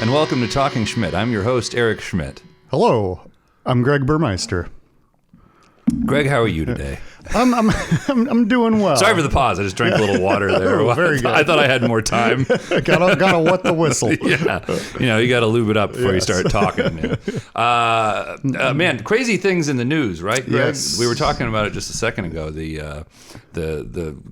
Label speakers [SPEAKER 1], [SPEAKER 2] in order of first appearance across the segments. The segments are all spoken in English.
[SPEAKER 1] and welcome to Talking Schmidt. I'm your host, Eric Schmidt.
[SPEAKER 2] Hello, I'm Greg Burmeister.
[SPEAKER 1] Greg, how are you today?
[SPEAKER 2] I'm doing well.
[SPEAKER 1] Sorry for the pause. I just drank a little water there.
[SPEAKER 2] Very good.
[SPEAKER 1] I thought I had more time.
[SPEAKER 2] gotta wet the whistle.
[SPEAKER 1] Yeah, you got to lube it up before you start talking. Man, crazy things in the news, right, Greg?
[SPEAKER 2] Yes.
[SPEAKER 1] We were talking about it just a second ago. The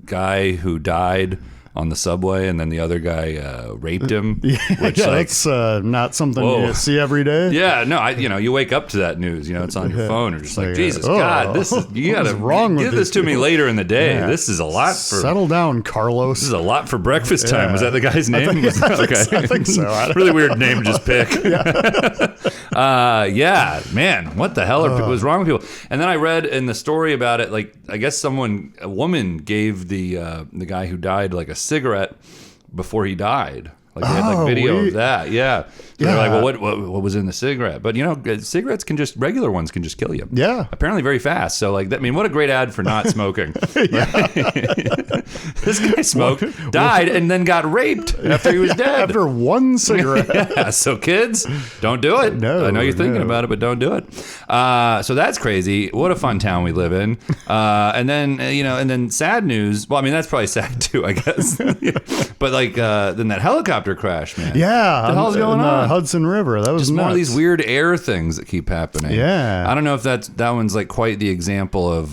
[SPEAKER 1] guy who died on the subway, and then the other guy raped him.
[SPEAKER 2] That's not something you see every day.
[SPEAKER 1] Yeah, no, you wake up to that news. It's on your phone. You're just like, Jesus God, you got to give this to me later in the day. Yeah. This is a lot for.
[SPEAKER 2] Settle down, Carlos.
[SPEAKER 1] This is a lot for breakfast time. Was that the guy's name?
[SPEAKER 2] I think so.
[SPEAKER 1] Really weird name to just pick. Yeah, man, what the hell was wrong with people? And then I read in the story about it, like I guess a woman gave the guy who died like a cigarette before he died. Like they had video of that. Yeah. So they're like, well, what was in the cigarette? But cigarettes regular ones can just kill you.
[SPEAKER 2] Yeah.
[SPEAKER 1] Apparently very fast. So what a great ad for not smoking. This guy smoked, died, and then got raped after he was dead.
[SPEAKER 2] After one cigarette.
[SPEAKER 1] Yeah. So kids, don't do it.
[SPEAKER 2] No.
[SPEAKER 1] I know you're thinking about it, but don't do it. So that's crazy. What a fun town we live in. And then sad news. Well, I mean, that's probably sad too, I guess. But then that helicopter crash, man.
[SPEAKER 2] Yeah.
[SPEAKER 1] What the hell's going
[SPEAKER 2] on?
[SPEAKER 1] the
[SPEAKER 2] Hudson River. That was
[SPEAKER 1] just
[SPEAKER 2] nuts.
[SPEAKER 1] more of these weird air things that keep happening.
[SPEAKER 2] Yeah.
[SPEAKER 1] I don't know if that one's like quite the example of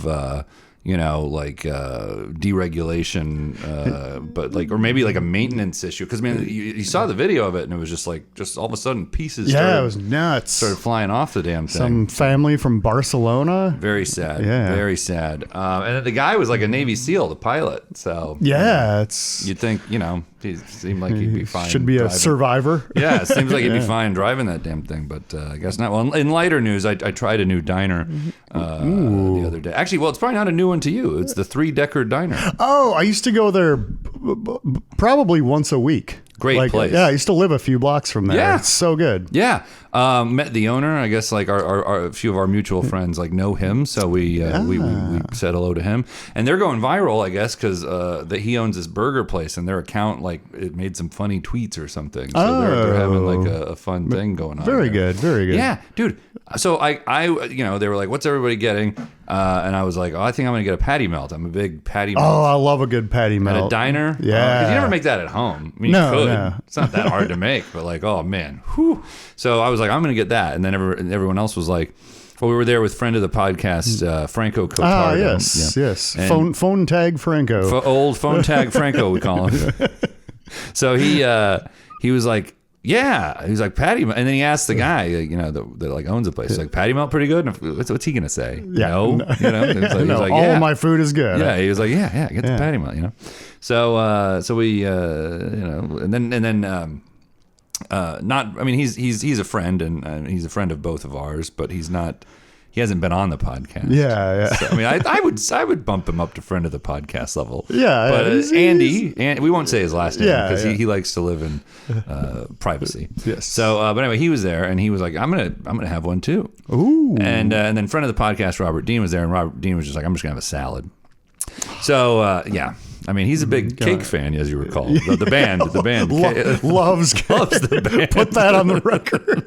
[SPEAKER 1] deregulation, but or maybe like a maintenance issue. Because man, you saw the video of it, and it was just all of a sudden pieces.
[SPEAKER 2] Yeah, it was nuts.
[SPEAKER 1] Started flying off the damn thing.
[SPEAKER 2] Some family from Barcelona.
[SPEAKER 1] Very sad.
[SPEAKER 2] Yeah,
[SPEAKER 1] very sad. And then the guy was like a Navy SEAL, the pilot. So
[SPEAKER 2] yeah, it's.
[SPEAKER 1] You'd think he seemed like he'd be fine.
[SPEAKER 2] Should be
[SPEAKER 1] driving.
[SPEAKER 2] A survivor.
[SPEAKER 1] Yeah, it seems like he'd be fine driving that damn thing, but I guess not. Well, in lighter news, I tried a new diner the other day. Actually, it's probably not a new one to you. It's the 3-decker diner.
[SPEAKER 2] Oh, I used to go there probably once a week.
[SPEAKER 1] Great place.
[SPEAKER 2] Yeah, I used to live a few blocks from there. Yeah. It's so good.
[SPEAKER 1] Yeah. Met the owner. I guess our a few of our mutual friends know him, so we said hello to him. And they're going viral, I guess, because he owns this burger place, and their account it made some funny tweets or something. So they're having a fun thing going on.
[SPEAKER 2] Very good. Very good.
[SPEAKER 1] Yeah, dude. So I they were like, "What's everybody getting?" And I was like, "Oh, I think I'm gonna get a patty melt. I'm a big patty melt."
[SPEAKER 2] Oh, I love a good patty melt
[SPEAKER 1] at a diner.
[SPEAKER 2] Yeah,
[SPEAKER 1] because you never make that at home. I mean, you could. It's not that hard to make, but oh man, whew. So I was like, I'm gonna get that, and then everyone else was like, well, we were there with friend of the podcast, Franco Cotardo.
[SPEAKER 2] Ah, yes. And phone tag Franco.
[SPEAKER 1] Old phone tag Franco, we call him. So he was like, yeah, he was like, patty melt. And then he asked the guy, that owns the place, like, patty melt pretty good? And what's he gonna say?
[SPEAKER 2] Yeah.
[SPEAKER 1] No. He was like,
[SPEAKER 2] all of my food is good.
[SPEAKER 1] Yeah, he was like, yeah, get the patty melt, So we, and then not. I mean, he's a friend, and he's a friend of both of ours, but he hasn't been on the podcast.
[SPEAKER 2] Yeah.
[SPEAKER 1] So, I mean, I would bump him up to friend of the podcast level.
[SPEAKER 2] Yeah.
[SPEAKER 1] But Andy, we won't say his last name because he likes to live in privacy.
[SPEAKER 2] Yes.
[SPEAKER 1] So, but anyway, he was there, and he was like, I'm gonna have one too.
[SPEAKER 2] Ooh.
[SPEAKER 1] And then friend of the podcast, Robert Dean, was there, and Robert Dean was just like, I'm just gonna have a salad. So yeah. I mean, he's a big Cake fan, as you recall. The band
[SPEAKER 2] loves
[SPEAKER 1] the band.
[SPEAKER 2] Put that on the record.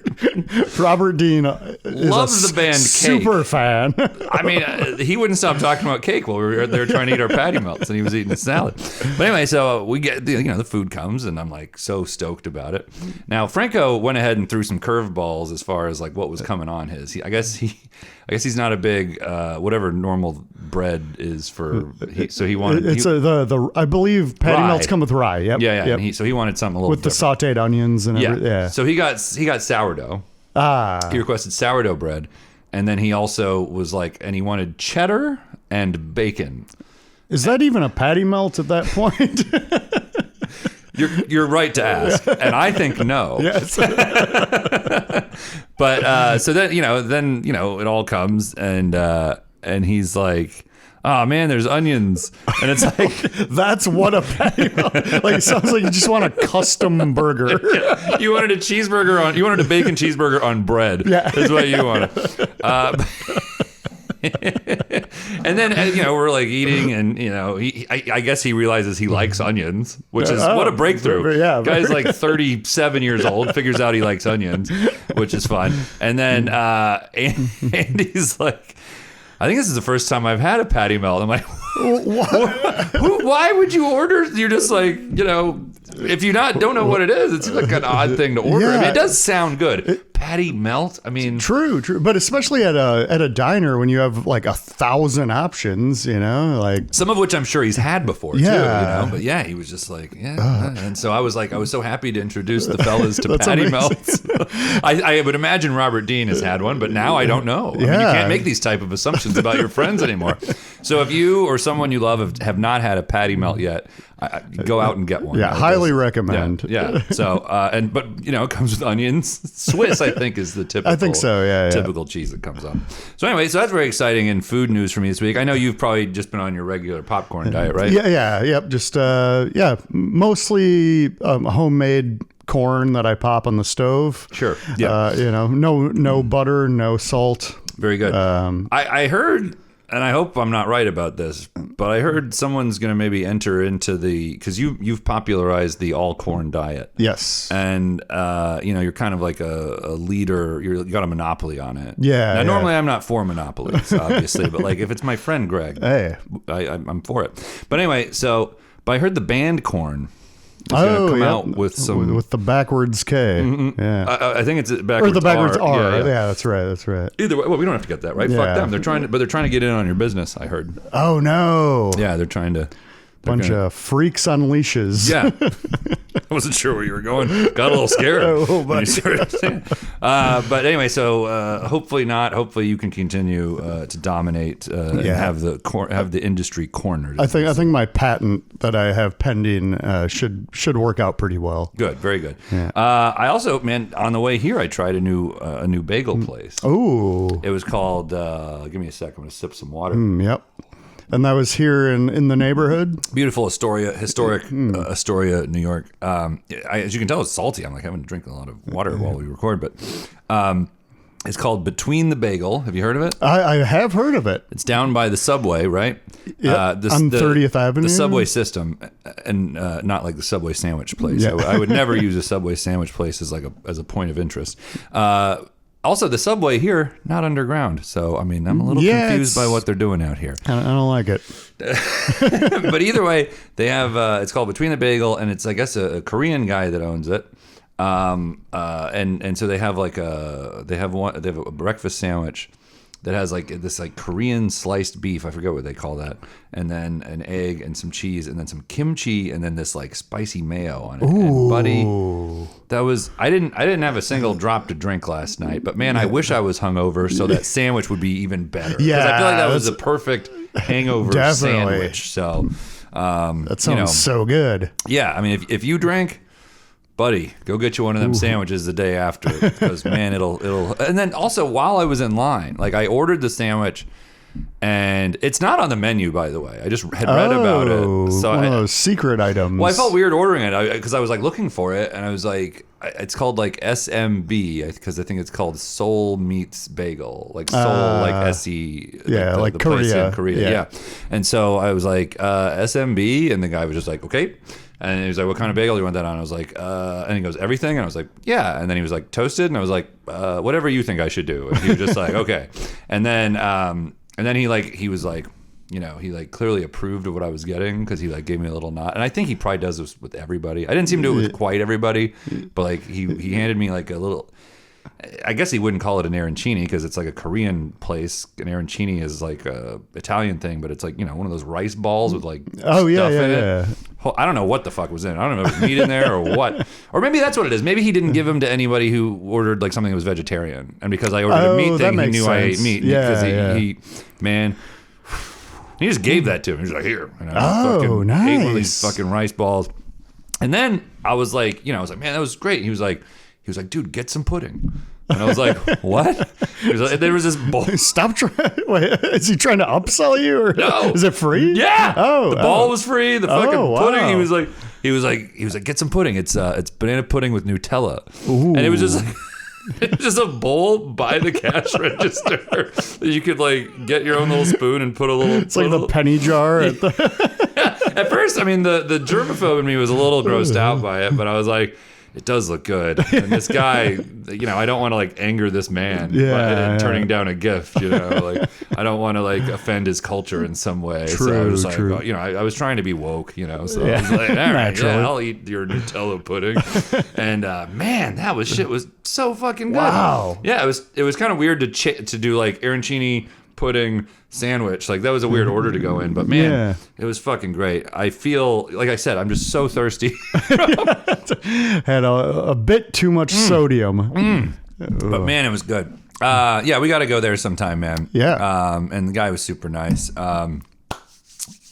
[SPEAKER 2] Robert Dean
[SPEAKER 1] loves the band Cake.
[SPEAKER 2] Super fan.
[SPEAKER 1] I mean, he wouldn't stop talking about cake while we were there trying to eat our patty melts, and he was eating a salad. But anyway, so we get the food comes, and I'm like so stoked about it. Now Franco went ahead and threw some curveballs as far as what was coming on his. I guess he's not a big whatever normal bread is for. So he wanted.
[SPEAKER 2] It's I believe patty
[SPEAKER 1] rye.
[SPEAKER 2] Melts come with rye. Yep.
[SPEAKER 1] Yeah.
[SPEAKER 2] Yep.
[SPEAKER 1] And so he wanted something a little
[SPEAKER 2] with
[SPEAKER 1] different.
[SPEAKER 2] The sautéed onions and everything. Yeah.
[SPEAKER 1] So he got sourdough. He requested sourdough bread, and then he also was and he wanted cheddar and bacon.
[SPEAKER 2] Is that even a patty melt at that point?
[SPEAKER 1] You're right to ask, and I think no.
[SPEAKER 2] Yes.
[SPEAKER 1] But so then it all comes, and he's like, oh man, there's onions, and it's like
[SPEAKER 2] that's what a patty melt. It sounds like you just want a custom burger.
[SPEAKER 1] You wanted a bacon cheeseburger on bread.
[SPEAKER 2] Yeah,
[SPEAKER 1] is what you wanted. And then we're like eating, and I guess he realizes he likes onions, which is what a breakthrough.
[SPEAKER 2] Yeah,
[SPEAKER 1] guy's like 37 years old, figures out he likes onions, which is fun. And then Andy's like, I think this is the first time I've had a patty melt. I'm like, why would you order? You're just like, if you don't know what it is, it's like an odd thing to order. I mean, it does sound good. Patty melt. I mean,
[SPEAKER 2] true. But especially at a diner when you have like 1,000 options, like
[SPEAKER 1] some of which I'm sure he's had before too. But yeah, he was just like, and so I was so happy to introduce the fellas to patty melts. I would imagine Robert Dean has had one, but now I don't know. I mean, you can't make these type of assumptions about your friends anymore. So if you or someone you love have not had a patty melt yet, go out and get one.
[SPEAKER 2] Yeah, highly recommend.
[SPEAKER 1] Yeah. So but it comes with onions. Swiss, I think, is the typical.
[SPEAKER 2] I think so. Yeah.
[SPEAKER 1] Typical cheese that comes on. So anyway, that's very exciting in food news for me this week. I know you've probably just been on your regular popcorn diet, right?
[SPEAKER 2] Yep. Just mostly homemade corn that I pop on the stove.
[SPEAKER 1] Sure. Yeah.
[SPEAKER 2] No butter, no salt.
[SPEAKER 1] Very good. I heard. And I hope I'm not right about this, but I heard someone's going to maybe enter into because you've popularized the all corn diet.
[SPEAKER 2] Yes.
[SPEAKER 1] And you're kind of like a leader. You got a monopoly on it.
[SPEAKER 2] Yeah.
[SPEAKER 1] Now normally I'm not for monopolies, obviously, but like if it's my friend Greg,
[SPEAKER 2] hey,
[SPEAKER 1] I'm for it. But anyway, but I heard the band Corn is going to come out with
[SPEAKER 2] the backwards K.
[SPEAKER 1] Mm-hmm.
[SPEAKER 2] Yeah.
[SPEAKER 1] I think it's backwards
[SPEAKER 2] or the backwards R.
[SPEAKER 1] Yeah,
[SPEAKER 2] that's right.
[SPEAKER 1] Either way, well, we don't have to get that right.
[SPEAKER 2] Yeah.
[SPEAKER 1] Fuck them. They're trying to get in on your business. I heard.
[SPEAKER 2] Oh no.
[SPEAKER 1] Yeah, they're trying to.
[SPEAKER 2] Bunch of freaks on leashes.
[SPEAKER 1] Yeah. I wasn't sure where you were going. Got a little scared. When you started saying. But anyway, so hopefully not. Hopefully you can continue to dominate and have the industry cornered.
[SPEAKER 2] I think my patent that I have pending should work out pretty well.
[SPEAKER 1] Good, very good.
[SPEAKER 2] Yeah.
[SPEAKER 1] I also, man, on the way here, I tried a new bagel place.
[SPEAKER 2] Oh.
[SPEAKER 1] It was called. Give me a sec. I'm going to sip some water.
[SPEAKER 2] Yep. And that was here in the neighborhood.
[SPEAKER 1] Beautiful historic Astoria, New York. As you can tell, it's salty. I'm like having to drink a lot of water while we record, but it's called Between the Bagel. Have you heard of it?
[SPEAKER 2] I have heard of it.
[SPEAKER 1] It's down by the subway, right?
[SPEAKER 2] Yep, on 30th Avenue.
[SPEAKER 1] The subway system, and not like the Subway sandwich place. Yeah. I would never use a Subway sandwich place as a point of interest. Also, the subway here, not underground. So, I mean, I'm a little confused by what they're doing out here.
[SPEAKER 2] I don't like it.
[SPEAKER 1] But either way, they have, it's called Between the Bagel, and it's, I guess, a Korean guy that owns it. And so they have they have a breakfast sandwich that has like this like Korean sliced beef. I forget what they call that. And then an egg and some cheese and then some kimchi and then this like spicy mayo on it.
[SPEAKER 2] Ooh.
[SPEAKER 1] And buddy, that was, I didn't have a single drop to drink last night, but man, I wish I was hungover so that sandwich would be even better.
[SPEAKER 2] Yeah.
[SPEAKER 1] I feel like that was a perfect hangover sandwich. So,
[SPEAKER 2] that sounds so good.
[SPEAKER 1] Yeah. I mean, if you drink, buddy, go get you one of them sandwiches the day after, because man, it'll. And then also while I was in line, like I ordered the sandwich, and it's not on the menu, by the way. I just had read about it. So
[SPEAKER 2] one of those secret items.
[SPEAKER 1] Well, I felt weird ordering it because I was like looking for it, and I was like, it's called like SMB because I think it's called Seoul Meats Bagel, like Seoul, like SE.
[SPEAKER 2] Yeah, like
[SPEAKER 1] the
[SPEAKER 2] Korea.
[SPEAKER 1] Place in Korea. Yeah. And so I was like SMB, and the guy was just like, okay. And he was like, what kind of bagel do you want that on? I was like, and he goes, everything? And I was like, yeah. And then he was like, toasted? And I was like, whatever you think I should do. And he was just like, okay. And then he was like, you know, he like clearly approved of what I was getting because he like gave me a little nod. And I think he probably does this with everybody. I didn't see him do it with quite everybody, but like he handed me like a little, I guess he wouldn't call it an arancini because it's like a Korean place. An arancini is like a Italian thing, but it's like, you know, one of those rice balls with like stuff in it. I don't know what the fuck was in it. I don't know if it was meat in there or what. Or maybe that's what it is. Maybe he didn't give them to anybody who ordered like something that was vegetarian. And because I ordered a meat thing, he knew I ate meat.
[SPEAKER 2] Yeah,
[SPEAKER 1] because he just gave that to him. He was like, here. And I
[SPEAKER 2] nice.
[SPEAKER 1] ate one of these fucking rice balls. And then I was like, man, that was great. He was like, dude, get some pudding. And I was like, what? He was like, there was this bowl.
[SPEAKER 2] Stop trying. Wait, is he trying to upsell you or
[SPEAKER 1] no?
[SPEAKER 2] Is it free?
[SPEAKER 1] Yeah. The ball was free. The fucking pudding. He was like, get some pudding. It's banana pudding with Nutella.
[SPEAKER 2] Ooh.
[SPEAKER 1] And it was just like, Just a bowl by the cash register that you could like get your own little spoon and put a little.
[SPEAKER 2] It's like the penny jar. At
[SPEAKER 1] At first, I mean, the germaphobe in me was a little grossed out by it, but I was like, it does look good. And this guy, I don't want to like anger this man by turning down a gift, like I don't want to like offend his culture in some way.
[SPEAKER 2] True,
[SPEAKER 1] so I was like,
[SPEAKER 2] true.
[SPEAKER 1] I was trying to be woke, so I was like, all right, yeah, I'll eat your Nutella pudding. And man, shit was so fucking good.
[SPEAKER 2] Wow.
[SPEAKER 1] Yeah, it was kind of weird to do like arancini pudding sandwich. Like that was a weird order to go in, but man, it was fucking great. I feel, like I said, I'm just so thirsty.
[SPEAKER 2] Had a bit too much sodium.
[SPEAKER 1] But man, it was good. Yeah, we got to go there sometime, man.
[SPEAKER 2] Yeah.
[SPEAKER 1] And the guy was super nice.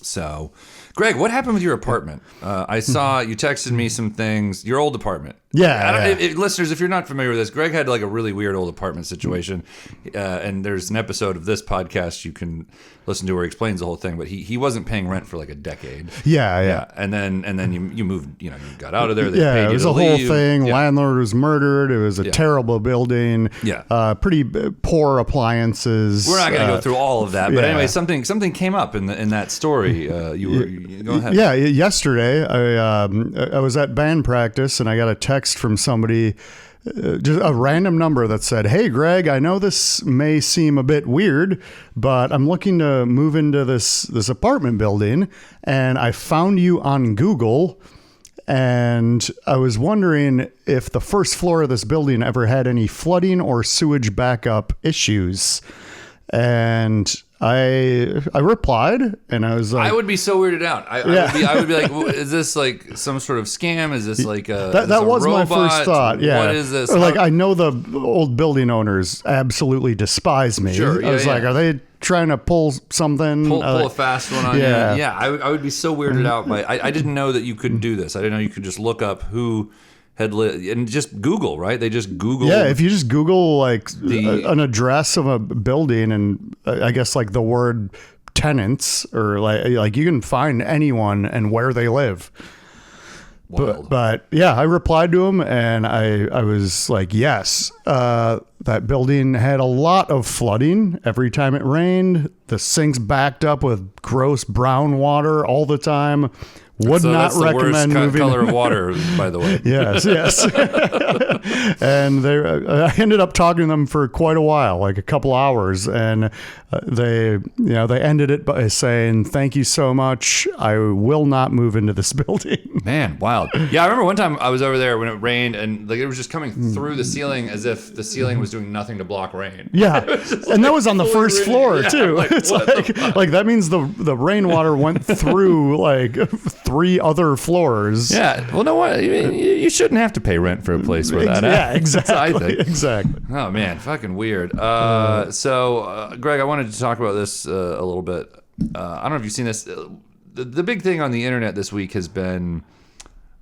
[SPEAKER 1] So, Greg, what happened with your apartment? I saw you texted me some things. Your old apartment.
[SPEAKER 2] Yeah.
[SPEAKER 1] Listeners, if you're not familiar with this, Greg had like a really weird old apartment situation. And there's an episode of this podcast you can listen to where he explains the whole thing. But he wasn't paying rent for like a decade.
[SPEAKER 2] Yeah.
[SPEAKER 1] And then you moved. You got out of there. They
[SPEAKER 2] Yeah,
[SPEAKER 1] paid
[SPEAKER 2] it
[SPEAKER 1] you
[SPEAKER 2] was
[SPEAKER 1] to
[SPEAKER 2] a whole
[SPEAKER 1] leave.
[SPEAKER 2] thing.
[SPEAKER 1] Yeah.
[SPEAKER 2] Landlord was murdered. It was a terrible building.
[SPEAKER 1] Yeah.
[SPEAKER 2] Pretty poor appliances.
[SPEAKER 1] We're not going to go through all of that, but anyway, something came up in that story. You go ahead.
[SPEAKER 2] Yeah, yesterday I was at band practice and I got a text from somebody, just a random number that said, "Hey Greg, I know this may seem a bit weird, but I'm looking to move into this apartment building, and I found you on Google." And I was wondering if the first floor of this building ever had any flooding or sewage backup issues. And I replied, and I was like,
[SPEAKER 1] I would be so weirded out. I would be like, is this like some sort of scam? Is this like
[SPEAKER 2] that was
[SPEAKER 1] robot?
[SPEAKER 2] my first thought. Yeah.
[SPEAKER 1] What is this?
[SPEAKER 2] Or like, I know the old building owners absolutely despise me.
[SPEAKER 1] Sure,
[SPEAKER 2] I was like, are they trying to pull something?
[SPEAKER 1] Pull a fast one on you.
[SPEAKER 2] Yeah.
[SPEAKER 1] Yeah, I would be so weirded out by. I didn't know that you could do this. I didn't know you could just look up who had and just Google, right? They just Google.
[SPEAKER 2] Yeah, if you just Google like an address of a building and I guess like the word tenants, or like you can find anyone and where they live. But yeah, I replied to him and I was like, yes, that building had a lot of flooding every time it rained. The sinks backed up with gross brown water all the time. Would not recommend moving.
[SPEAKER 1] Color of water, by the way.
[SPEAKER 2] Yes. And I ended up talking to them for quite a while, like a couple hours, and they ended it by saying, "Thank you so much. I will not move into this building."
[SPEAKER 1] Man, wild. Yeah, I remember one time I was over there when it rained, and like it was just coming through the ceiling as if the ceiling was doing nothing to block rain.
[SPEAKER 2] Yeah, and that was on the first floor too.
[SPEAKER 1] Like,
[SPEAKER 2] it's like that means the rainwater went through like 3 other floors.
[SPEAKER 1] Yeah. Well, no, what? You shouldn't have to pay rent for a place where that.
[SPEAKER 2] Yeah, exactly.
[SPEAKER 1] I think.
[SPEAKER 2] Exactly.
[SPEAKER 1] Oh man, fucking weird. So, Greg, I wanted to talk about this a little bit. I don't know if you've seen this. The big thing on the internet this week has been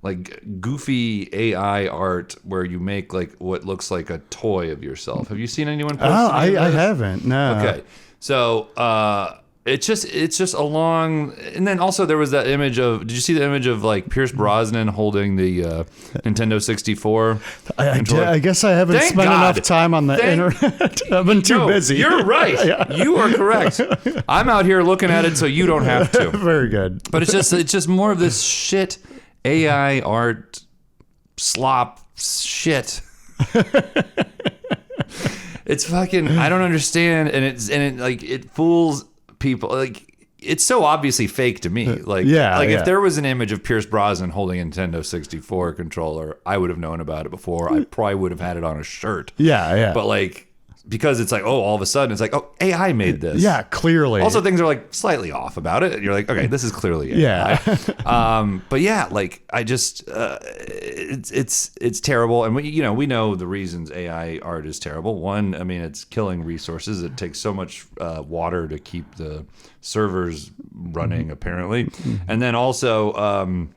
[SPEAKER 1] like goofy AI art where you make like what looks like a toy of yourself. Have you seen anyone post?
[SPEAKER 2] Oh, I haven't. No.
[SPEAKER 1] Okay. So, it's just a long, and then also there was that image of, did you see the image of like Pierce Brosnan holding the Nintendo 64?
[SPEAKER 2] I guess I haven't spent enough time on the internet. I've been too busy.
[SPEAKER 1] You're right. Yeah. You are correct. I'm out here looking at it so you don't have to.
[SPEAKER 2] Very good.
[SPEAKER 1] But it's just more of this shit AI art slop shit. It's fucking, I don't understand, and it fools people. Like, it's so obviously fake to me. Like, if there was an image of Pierce Brosnan holding a Nintendo 64 controller, I would have known about it before. I probably would have had it on a shirt.
[SPEAKER 2] Yeah.
[SPEAKER 1] But like, because it's like, oh, all of a sudden it's like, oh, AI made this.
[SPEAKER 2] Yeah, clearly.
[SPEAKER 1] Also, things are like slightly off about it. And you're like, okay, this is clearly AI.
[SPEAKER 2] Yeah.
[SPEAKER 1] But yeah, like I just, it's terrible. And we know the reasons AI art is terrible. One, I mean, it's killing resources. It takes so much water to keep the servers running, apparently. And then also,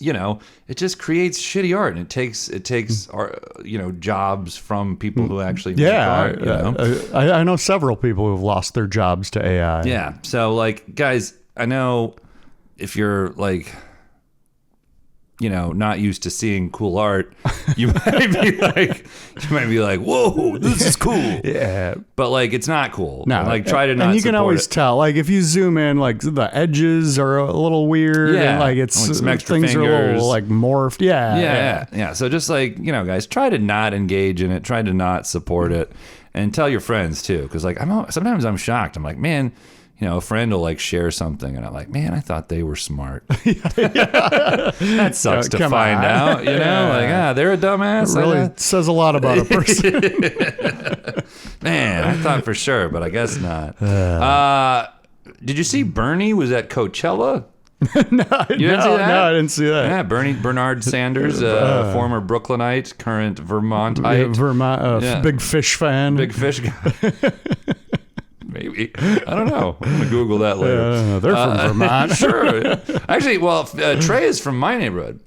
[SPEAKER 1] it just creates shitty art, and it takes jobs from people who actually make art.
[SPEAKER 2] I know several people who have lost their jobs to AI.
[SPEAKER 1] Yeah. So like, guys, I know if you're like, not used to seeing cool art, you might be like, whoa, this is cool.
[SPEAKER 2] Yeah.
[SPEAKER 1] But like, it's not cool.
[SPEAKER 2] No,
[SPEAKER 1] like try to not.
[SPEAKER 2] And you can
[SPEAKER 1] support
[SPEAKER 2] always
[SPEAKER 1] it.
[SPEAKER 2] tell, like if you zoom in, like the edges are a little weird.
[SPEAKER 1] Yeah.
[SPEAKER 2] And like it's
[SPEAKER 1] Like some extra
[SPEAKER 2] things are a
[SPEAKER 1] fingers.
[SPEAKER 2] little like morphed.
[SPEAKER 1] Yeah. So just like, guys, try to not engage in it. Try to not support it, and tell your friends too. Because like sometimes I'm shocked. I'm like, man. A friend will like share something, and I'm like, man, I thought they were smart. That sucks to find out. They're a dumbass.
[SPEAKER 2] It really says a lot about a person.
[SPEAKER 1] Man, I thought for sure, but I guess not. Did you see Bernie was at Coachella?
[SPEAKER 2] No,
[SPEAKER 1] You didn't see that?
[SPEAKER 2] No, I didn't see that.
[SPEAKER 1] Yeah, Bernard Sanders, former Brooklynite, current Vermontite.
[SPEAKER 2] Vermont, big fish fan.
[SPEAKER 1] Big fish guy. Maybe. I don't know. I'm going to Google that later.
[SPEAKER 2] They're from Vermont.
[SPEAKER 1] Sure. Actually, Trey is from my neighborhood.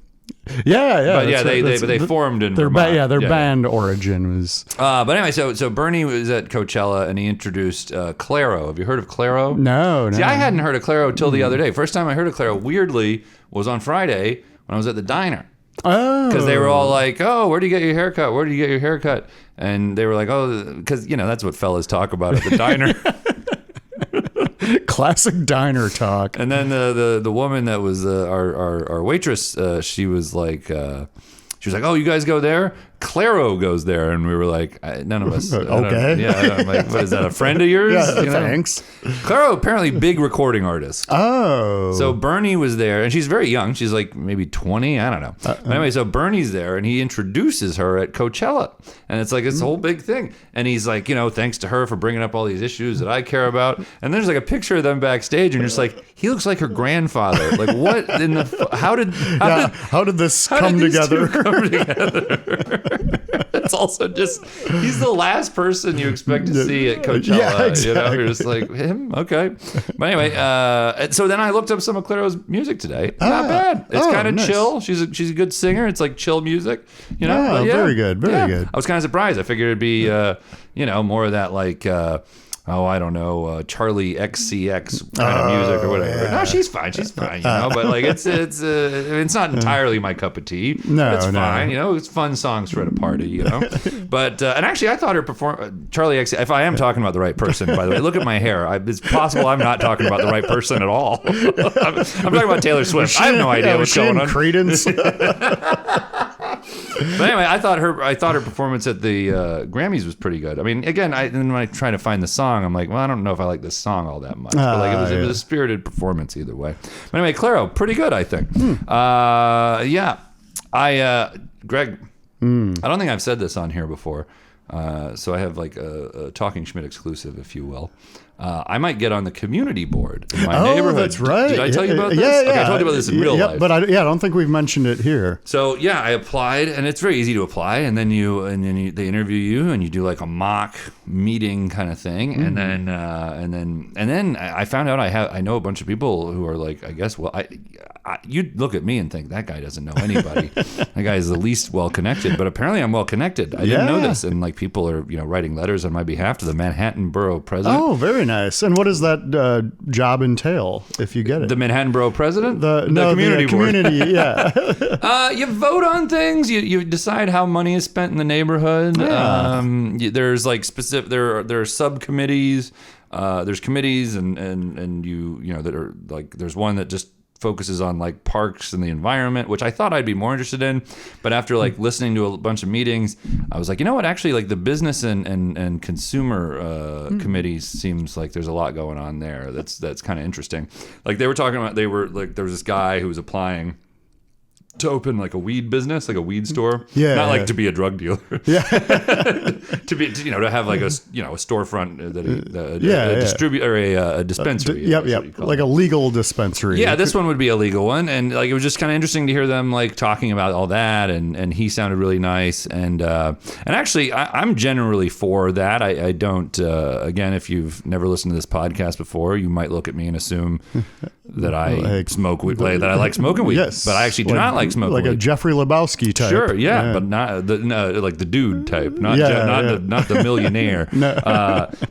[SPEAKER 2] Yeah.
[SPEAKER 1] But they formed in Vermont.
[SPEAKER 2] Their band origin was.
[SPEAKER 1] But anyway, so Bernie was at Coachella and he introduced Claro. Have you heard of Claro?
[SPEAKER 2] No.
[SPEAKER 1] See, I hadn't heard of Claro till the other day. First time I heard of Claro, weirdly, was on Friday when I was at the diner.
[SPEAKER 2] Oh.
[SPEAKER 1] Because they were all like, oh, where do you get your haircut? Where do you get your haircut? And they were like, oh, because, that's what fellas talk about at the diner.
[SPEAKER 2] Classic diner talk.
[SPEAKER 1] And then the woman that was our waitress, she was like, oh, you guys go there? Claro goes there. And we were like, none of us.
[SPEAKER 2] Okay.
[SPEAKER 1] I'm like, what is that, a friend of yours?
[SPEAKER 2] Yeah, thanks.
[SPEAKER 1] Claro, apparently big recording artist.
[SPEAKER 2] Oh.
[SPEAKER 1] So Bernie was there, and she's very young. She's like maybe 20. I don't know. But anyway, so Bernie's there, and he introduces her at Coachella. And it's like this whole big thing. And he's like, thanks to her for bringing up all these issues that I care about. And there's like a picture of them backstage, and you're just like, he looks like her grandfather. Like, what in the... How did
[SPEAKER 2] this come together?
[SPEAKER 1] It's also just, he's the last person you expect to see at Coachella.
[SPEAKER 2] Yeah, exactly.
[SPEAKER 1] You're just like, him? Okay. But anyway, so then I looked up some of Claro's music today. Not bad. It's kind of
[SPEAKER 2] nice.
[SPEAKER 1] chill. She's a good singer. It's like chill music. But
[SPEAKER 2] very good. Very good.
[SPEAKER 1] I was kind of surprised. I figured it'd be, more of that like... I don't know, Charlie XCX kind of music or whatever.
[SPEAKER 2] Yeah.
[SPEAKER 1] No, she's fine, but like it's not entirely my cup of tea.
[SPEAKER 2] No,
[SPEAKER 1] it's
[SPEAKER 2] no.
[SPEAKER 1] fine, it's fun songs for at a party, But and actually, I thought her Charlie XCX. If I am talking about the right person, by the way, look at my hair. It's possible I'm not talking about the right person at all. I'm talking about Taylor Swift. I have no idea what's going on.
[SPEAKER 2] Credence.
[SPEAKER 1] But anyway, I thought her performance at the Grammys was pretty good. I mean, again, when I try to find the song, I'm like, well, I don't know if I like this song all that much. But like, it was a spirited performance either way. But anyway, Claro, pretty good, I think. Greg, I don't think I've said this on here before. So I have like a Talking Schmidt exclusive, if you will. I might get on the community board in my neighborhood.
[SPEAKER 2] That's right.
[SPEAKER 1] Did I tell you about this?
[SPEAKER 2] Yeah.
[SPEAKER 1] Okay, I told you about this in real life.
[SPEAKER 2] But I don't think we've mentioned it here.
[SPEAKER 1] So yeah, I applied, and it's very easy to apply. And then they interview you, and you do like a mock meeting kind of thing. And then I found out I know a bunch of people who are like, I guess, well, you'd look at me and think that guy doesn't know anybody. That guy is the least well connected, but apparently I'm well connected. I didn't know this, and like people are writing letters on my behalf to the Manhattan Borough President.
[SPEAKER 2] Oh, very nice. And what does that job entail if you get it?
[SPEAKER 1] The Manhattan Borough President?
[SPEAKER 2] The
[SPEAKER 1] community board.
[SPEAKER 2] Community, yeah.
[SPEAKER 1] You vote on things. You decide how money is spent in the neighborhood.
[SPEAKER 2] Yeah.
[SPEAKER 1] There's like specific. There are subcommittees. There's committees, and that are like. There's one that just focuses on like parks and the environment, which I thought I'd be more interested in, but after like listening to a bunch of meetings, I was like, you know what, actually like the business and consumer committees seems like there's a lot going on there. That's kind of interesting. Like they were talking about, there was this guy who was applying to open like a weed business, like a weed store.
[SPEAKER 2] Yeah.
[SPEAKER 1] Not like to be a drug dealer.
[SPEAKER 2] Yeah.
[SPEAKER 1] to have like a storefront that distribute or a dispensary.
[SPEAKER 2] Yep. Like a legal dispensary.
[SPEAKER 1] Yeah, this one would be a legal one, and like it was just kind of interesting to hear them like talking about all that, and he sounded really nice, and actually I'm generally for that. I don't again, if you've never listened to this podcast before, you might look at me and assume that I smoke weed, that I like smoking weed.
[SPEAKER 2] Yes,
[SPEAKER 1] but I actually do not like smoking
[SPEAKER 2] like
[SPEAKER 1] weed.
[SPEAKER 2] a Jeffrey Lebowski type.
[SPEAKER 1] Sure, yeah. But not like the dude type, not the millionaire.
[SPEAKER 2] No.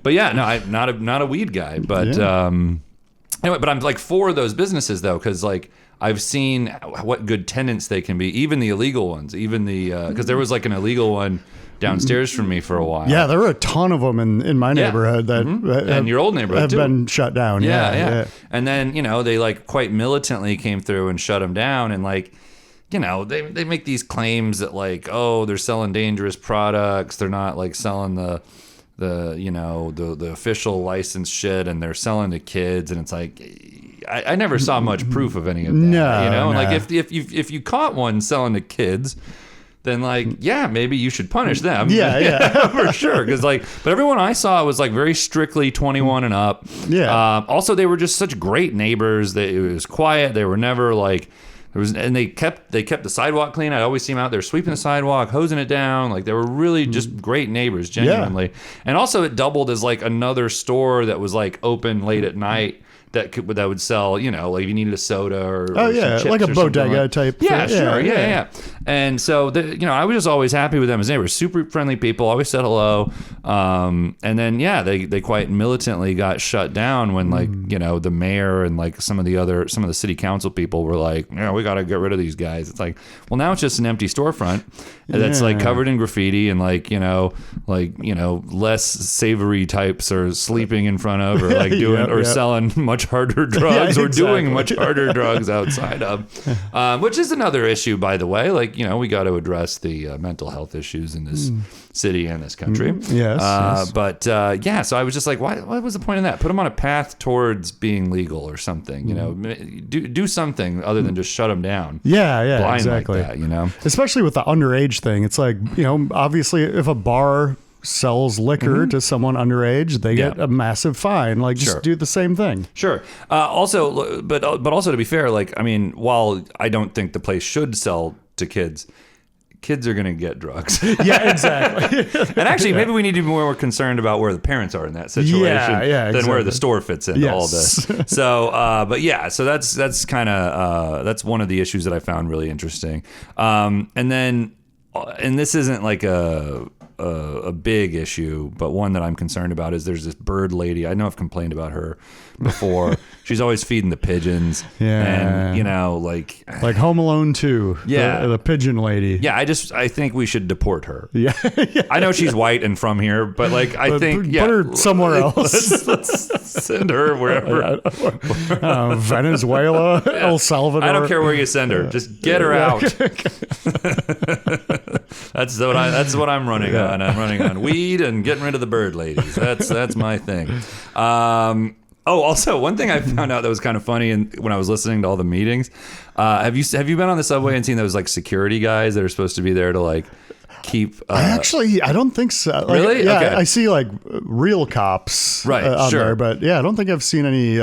[SPEAKER 1] But yeah, no, I'm not a weed guy. But anyway, but I'm like for those businesses though, because like I've seen what good tenants they can be, even the illegal ones, even the because there was like an illegal one downstairs from me for a while.
[SPEAKER 2] Yeah, there were a ton of them in my neighborhood that
[SPEAKER 1] and your old neighborhood
[SPEAKER 2] have
[SPEAKER 1] too.
[SPEAKER 2] been shut down. Yeah.
[SPEAKER 1] And then they like quite militantly came through and shut them down, and like they make these claims that like, oh, they're selling dangerous products, they're not like selling the official licensed shit, and they're selling to kids, and it's like I never saw much proof of any of that. And like if you caught one selling to kids, then like, yeah, maybe you should punish them.
[SPEAKER 2] Yeah.
[SPEAKER 1] For sure. Because but everyone I saw was like very strictly 21 and up.
[SPEAKER 2] Yeah.
[SPEAKER 1] Also, they were just such great neighbors. It was quiet. They were never like, and they kept the sidewalk clean. I'd always see them out there sweeping the sidewalk, hosing it down. Like they were really just great neighbors, genuinely. Yeah. And also it doubled as like another store that was like open late at night. That would sell, like if you needed a soda or
[SPEAKER 2] like a bodega type.
[SPEAKER 1] Yeah, sure, yeah. And so I was just always happy with them as neighbors, super friendly people, always said hello. And then they quite militantly got shut down when like the mayor and like some of the city council people were like, we got to get rid of these guys. It's like, well, now it's just an empty storefront that's like covered in graffiti and like less savory types are sleeping in front of or like doing selling much harder drugs or doing much harder drugs outside of, which is another issue, by the way. Like, we got to address the mental health issues in this city and this country.
[SPEAKER 2] Yes.
[SPEAKER 1] But so I was just like, what was the point of that? Put them on a path towards being legal or something, do something other than just shut them down.
[SPEAKER 2] Yeah,
[SPEAKER 1] blind
[SPEAKER 2] exactly.
[SPEAKER 1] like that,
[SPEAKER 2] Especially with the underage thing. It's like, obviously if a bar sells liquor to someone underage, they get a massive fine. Like, just do the same thing.
[SPEAKER 1] Sure. Also, but also to be fair, like, I mean, while I don't think the place should sell to kids are going to get drugs.
[SPEAKER 2] Yeah, exactly.
[SPEAKER 1] And actually, maybe we need to be more concerned about where the parents are in that situation than where the store fits into all this. So, so that's kind of that's one of the issues that I found really interesting. And this isn't like a big issue, but one that I'm concerned about is there's this bird lady. I know I've complained about her before. She's always feeding the pigeons.
[SPEAKER 2] Yeah.
[SPEAKER 1] And, like
[SPEAKER 2] Home Alone 2.
[SPEAKER 1] Yeah.
[SPEAKER 2] The pigeon lady.
[SPEAKER 1] Yeah, I think we should deport her.
[SPEAKER 2] Yeah.
[SPEAKER 1] I know she's white and from here, but like, I think,
[SPEAKER 2] put her somewhere else.
[SPEAKER 1] Let's send her wherever.
[SPEAKER 2] Venezuela, El Salvador.
[SPEAKER 1] I don't care where you send her. Just get her out. That's what I'm running on. I'm running on weed and getting rid of the bird ladies. That's my thing. Also, one thing I found out that was kind of funny when I was listening to all the meetings, have you been on the subway and seen those like security guys that are supposed to be there to like keep...
[SPEAKER 2] I don't think so. Like,
[SPEAKER 1] really?
[SPEAKER 2] Yeah,
[SPEAKER 1] okay.
[SPEAKER 2] I see like real cops on there, but yeah, I don't think I've seen any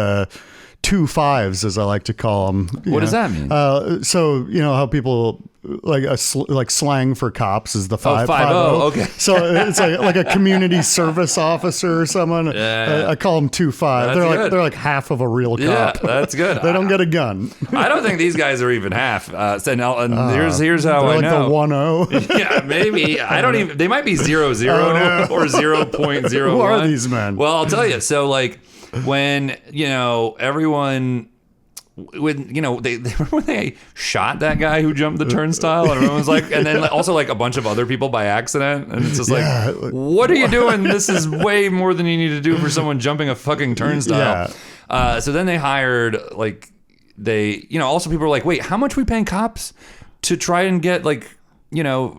[SPEAKER 2] 2-5s, as I like to call them.
[SPEAKER 1] What does that mean?
[SPEAKER 2] So, how people... like slang for cops is the 5-0.
[SPEAKER 1] Okay.
[SPEAKER 2] So it's like a community service officer or someone.
[SPEAKER 1] Yeah.
[SPEAKER 2] I call them 2-5. They're like half of a real cop.
[SPEAKER 1] Yeah, that's good.
[SPEAKER 2] They don't get a gun.
[SPEAKER 1] I don't think these guys are even half. Here's how I
[SPEAKER 2] like
[SPEAKER 1] know.
[SPEAKER 2] The 1-0.
[SPEAKER 1] Yeah, maybe. I don't even. They might be 0-0 or 0.01.
[SPEAKER 2] Who are these men?
[SPEAKER 1] Well, I'll tell you. So like when everyone. When they shot that guy who jumped the turnstile, and everyone was like, and then also like a bunch of other people by accident, and it's just like, what are you doing? This is way more than you need to do for someone jumping a fucking turnstile. Yeah. So then they hired also people were like, wait, how much are we paying cops to try and get like a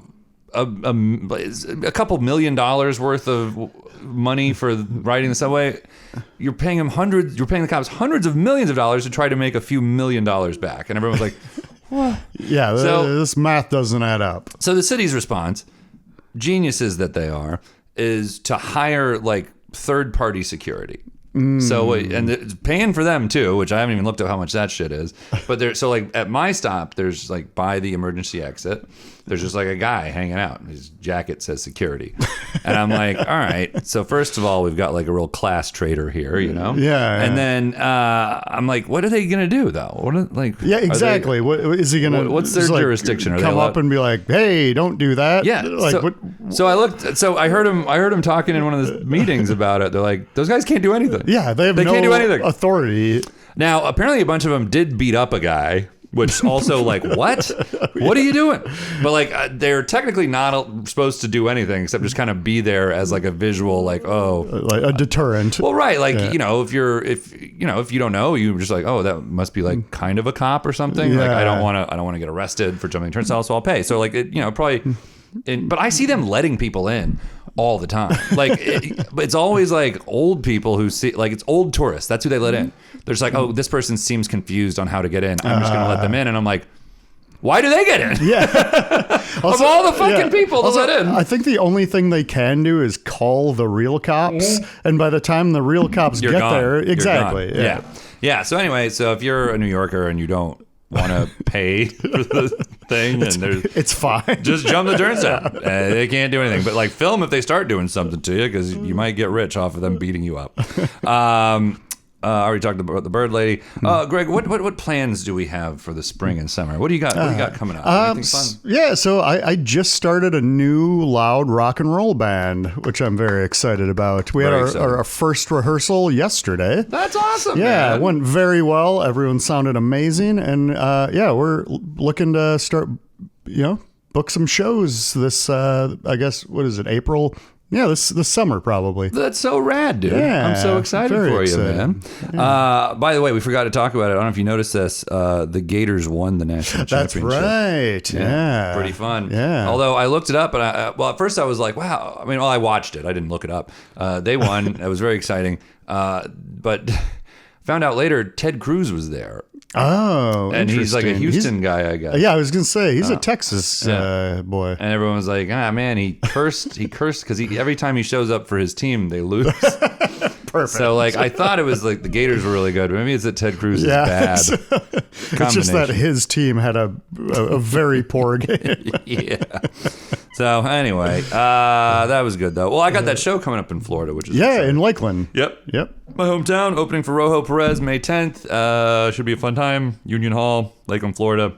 [SPEAKER 1] couple $1 million worth of money for riding the subway? You're paying the cops hundreds of millions of dollars to try to make a few $1 million back. And everyone's like, what?
[SPEAKER 2] Yeah, this math doesn't add up.
[SPEAKER 1] So the city's response, geniuses that they are, is to hire like third-party security. So and it's paying for them too, which I haven't even looked at how much that shit is. But at my stop, there's like by the emergency exit, there's just like a guy hanging out. His jacket says security, and I'm like, all right. So first of all, we've got like a real class traitor here,
[SPEAKER 2] Yeah.
[SPEAKER 1] And then I'm like, what are they gonna do though?
[SPEAKER 2] Yeah, exactly. What is he gonna?
[SPEAKER 1] What's their jurisdiction?
[SPEAKER 2] Come up and be like, hey, don't do that.
[SPEAKER 1] Yeah. So I looked. So I heard him talking in one of the meetings about it. They're like, those guys can't do anything.
[SPEAKER 2] Yeah, they can't do anything. Authority.
[SPEAKER 1] Now, apparently, a bunch of them did beat up a guy which also like, what are you doing? But like, they're technically not supposed to do anything except just kind of be there as like a visual, like, oh,
[SPEAKER 2] like a deterrent.
[SPEAKER 1] well, right. Like, if you don't know, you're just like, oh, that must be like kind of a cop or something. Like, I don't want to get arrested for jumping turnstiles, so I'll pay. So like, probably, but I see them letting people in all the time. Like, it's always like old people who see, like, it's old tourists. That's who they let in. They're just like, oh, this person seems confused on how to get in. I'm just going to let them in. And I'm like, why do they get in?
[SPEAKER 2] Yeah.
[SPEAKER 1] Of all the fucking people to let in.
[SPEAKER 2] I think the only thing they can do is call the real cops. And by the time the real cops get
[SPEAKER 1] gone.
[SPEAKER 2] there, exactly.
[SPEAKER 1] Yeah. Yeah. So anyway, so if you're a New Yorker and you don't want to pay for the thing,
[SPEAKER 2] it's fine.
[SPEAKER 1] Just jump the turnstile. They can't do anything. But like, film if they start doing something to you, because you might get rich off of them beating you up. I already talked about the bird lady. Greg, what plans do we have for the spring and summer? What do you got? What do you got coming up? Anything fun?
[SPEAKER 2] Yeah, so I just started a new loud rock and roll band, which I'm very excited about. We had our first rehearsal yesterday.
[SPEAKER 1] That's awesome.
[SPEAKER 2] Yeah,
[SPEAKER 1] man.
[SPEAKER 2] it went very well. Everyone sounded amazing, and we're looking to start, book some shows this. I guess what is it? April. Yeah, this summer probably.
[SPEAKER 1] That's so rad, dude.
[SPEAKER 2] Yeah,
[SPEAKER 1] I'm so excited for you, man. Yeah. By the way, we forgot to talk about it. I don't know if you noticed this. The Gators won the national championship.
[SPEAKER 2] That's right. Yeah.
[SPEAKER 1] Pretty fun.
[SPEAKER 2] Yeah.
[SPEAKER 1] Although I looked it up, and at first I was like, wow. I mean, I watched it. I didn't look it up. They won. It was very exciting. But found out later Ted Cruz was there.
[SPEAKER 2] Oh,
[SPEAKER 1] and he's like a Houston guy, I guess.
[SPEAKER 2] Yeah, I was gonna say he's a Texas boy.
[SPEAKER 1] And everyone was like, man, he cursed because every time he shows up for his team, they lose.
[SPEAKER 2] Perfect.
[SPEAKER 1] So like, I thought it was like the Gators were really good, but maybe it's that Ted Cruz is bad.
[SPEAKER 2] It's just that his team had a very poor game.
[SPEAKER 1] Yeah. So anyway, that was good though. Well, I got that show coming up in Florida, which is exciting.
[SPEAKER 2] In Lakeland.
[SPEAKER 1] Yep. My hometown, opening for Rojo Perez May 10th. Should be a fun time. Union Hall, Lakeland, Florida.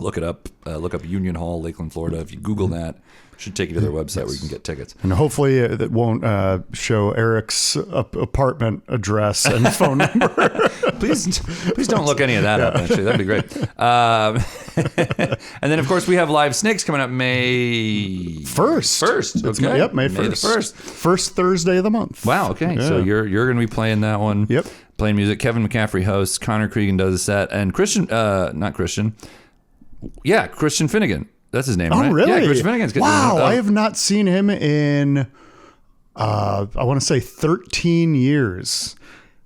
[SPEAKER 1] Look it up. Look up Union Hall, Lakeland, Florida. If you Google that, it should take you to their website where you can get tickets.
[SPEAKER 2] And hopefully it won't show Eric's apartment address and phone number.
[SPEAKER 1] Please don't look any of that up, actually. That'd be great. And then, of course, we have Live Snakes coming up May
[SPEAKER 2] 1st.
[SPEAKER 1] Okay.
[SPEAKER 2] Yep, May 1st.
[SPEAKER 1] May the 1st.
[SPEAKER 2] First Thursday of the month.
[SPEAKER 1] Wow, okay. Yeah. So you're going to be playing that one.
[SPEAKER 2] Yep.
[SPEAKER 1] Playing music. Kevin McCaffrey hosts. Connor Cregan does a set. And Christian Finnegan. That's his name, right?
[SPEAKER 2] Oh, really?
[SPEAKER 1] Yeah, Christian Finnegan's good.
[SPEAKER 2] Wow, I have not seen him in, I want to say 13 years.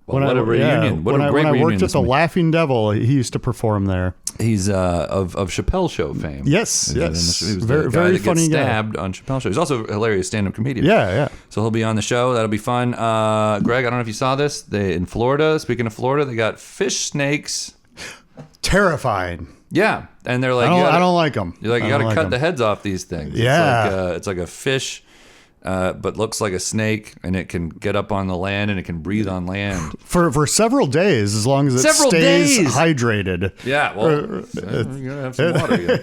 [SPEAKER 1] Well, what a reunion. What a great reunion.
[SPEAKER 2] When I worked at the Laughing Devil, he used to perform there.
[SPEAKER 1] He's of Chappelle Show fame.
[SPEAKER 2] Yes.
[SPEAKER 1] He was
[SPEAKER 2] very
[SPEAKER 1] that
[SPEAKER 2] funny
[SPEAKER 1] gets
[SPEAKER 2] guy.
[SPEAKER 1] stabbed on Chappelle Show. He's also a hilarious stand-up comedian.
[SPEAKER 2] Yeah.
[SPEAKER 1] So he'll be on the show. That'll be fun. Greg, I don't know if you saw this. In Florida, speaking of Florida, they got fish snakes.
[SPEAKER 2] Terrifying.
[SPEAKER 1] Yeah, and they're like,
[SPEAKER 2] I don't like them.
[SPEAKER 1] You're like, you got to cut the heads off these things.
[SPEAKER 2] Yeah,
[SPEAKER 1] it's like a fish, but looks like a snake, and it can get up on the land and it can breathe on land
[SPEAKER 2] for several days, as long as it stays hydrated.
[SPEAKER 1] Yeah, well, you gotta have some water. Yeah.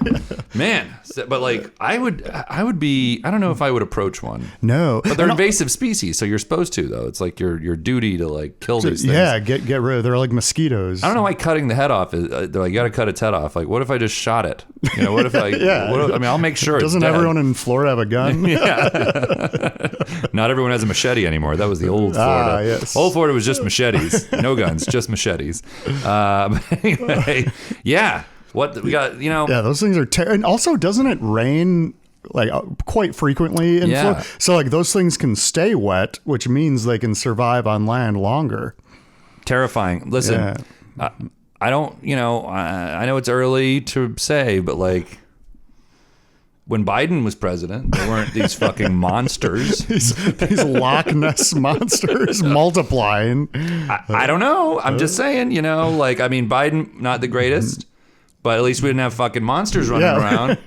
[SPEAKER 1] Man, but like I would be. I don't know if I would approach one.
[SPEAKER 2] No,
[SPEAKER 1] but they're invasive species, so you're supposed to though. It's like your duty to like kill these things.
[SPEAKER 2] Yeah, get rid of. They're like mosquitoes.
[SPEAKER 1] I don't know why cutting the head off is. They're like, you got to cut its head off. Like, what if I just shot it? What if I? I'll make sure.
[SPEAKER 2] Doesn't everyone in Florida have a gun?
[SPEAKER 1] Yeah. Not everyone has a machete anymore. That was the old Florida.
[SPEAKER 2] Yes.
[SPEAKER 1] Old Florida was just machetes. No guns, just machetes. But anyway, yeah. What we got,
[SPEAKER 2] Yeah, those things are and also, doesn't it rain like quite frequently in Florida? So like those things can stay wet, which means they can survive on land longer.
[SPEAKER 1] Terrifying. Listen, I don't, I know it's early to say, but like, when Biden was president, there weren't these fucking monsters.
[SPEAKER 2] these Loch Ness monsters multiplying.
[SPEAKER 1] I don't know. I'm just saying, Biden, not the greatest, but at least we didn't have fucking monsters running around,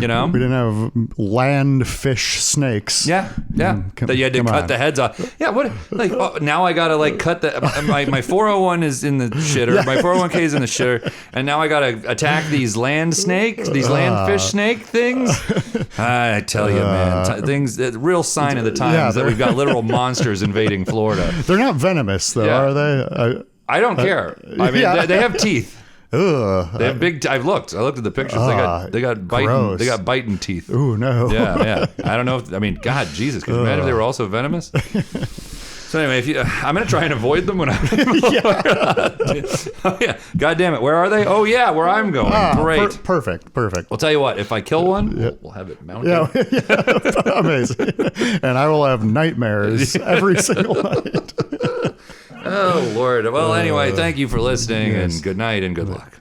[SPEAKER 2] We didn't have land fish snakes.
[SPEAKER 1] Yeah. That you had to cut the heads off. Yeah, what? Like, now I gotta like cut the my 401 is in the shitter. My 401k is in the shitter, and now I gotta attack these land snakes, these land fish snake things. I tell you, man, things. The real sign of the times that we've got literal monsters invading Florida.
[SPEAKER 2] They're not venomous though, are they?
[SPEAKER 1] I don't care. I mean, they have teeth.
[SPEAKER 2] Ugh.
[SPEAKER 1] They have big. I looked at the pictures. They got biting.
[SPEAKER 2] gross.
[SPEAKER 1] They got biting teeth.
[SPEAKER 2] Ooh, no.
[SPEAKER 1] Yeah. I don't know. God, Jesus, could you imagine if they were also venomous? So anyway, I'm gonna try and avoid them when I'm. Oh yeah. God damn it, where are they? Oh yeah, where I'm going. Great.
[SPEAKER 2] Perfect.
[SPEAKER 1] I'll tell you what. If I kill one, we'll have it mounted.
[SPEAKER 2] Yeah. Amazing. And I will have nightmares every single night.
[SPEAKER 1] Oh Lord. Well, anyway, thank you for listening, and good night and good luck.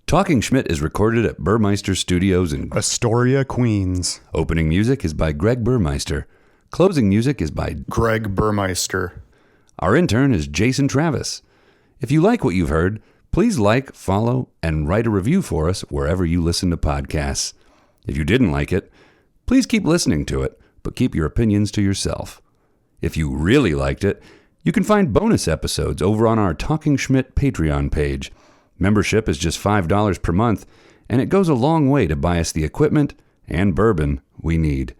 [SPEAKER 1] Talking Schmidt is recorded at Burmeister Studios in
[SPEAKER 2] Astoria, Queens.
[SPEAKER 1] Opening music is by Greg Burmeister. Closing music is by
[SPEAKER 2] Greg Burmeister.
[SPEAKER 1] Our intern is Jason Travis. If you like what you've heard, please like, follow, and write a review for us wherever you listen to podcasts. If you didn't like it, please keep listening to it, but keep your opinions to yourself. If you really liked it, you can find bonus episodes over on our Talking Schmidt Patreon page. Membership is just $5 per month, and it goes a long way to buy us the equipment and bourbon we need.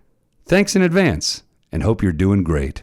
[SPEAKER 1] Thanks in advance, and hope you're doing great.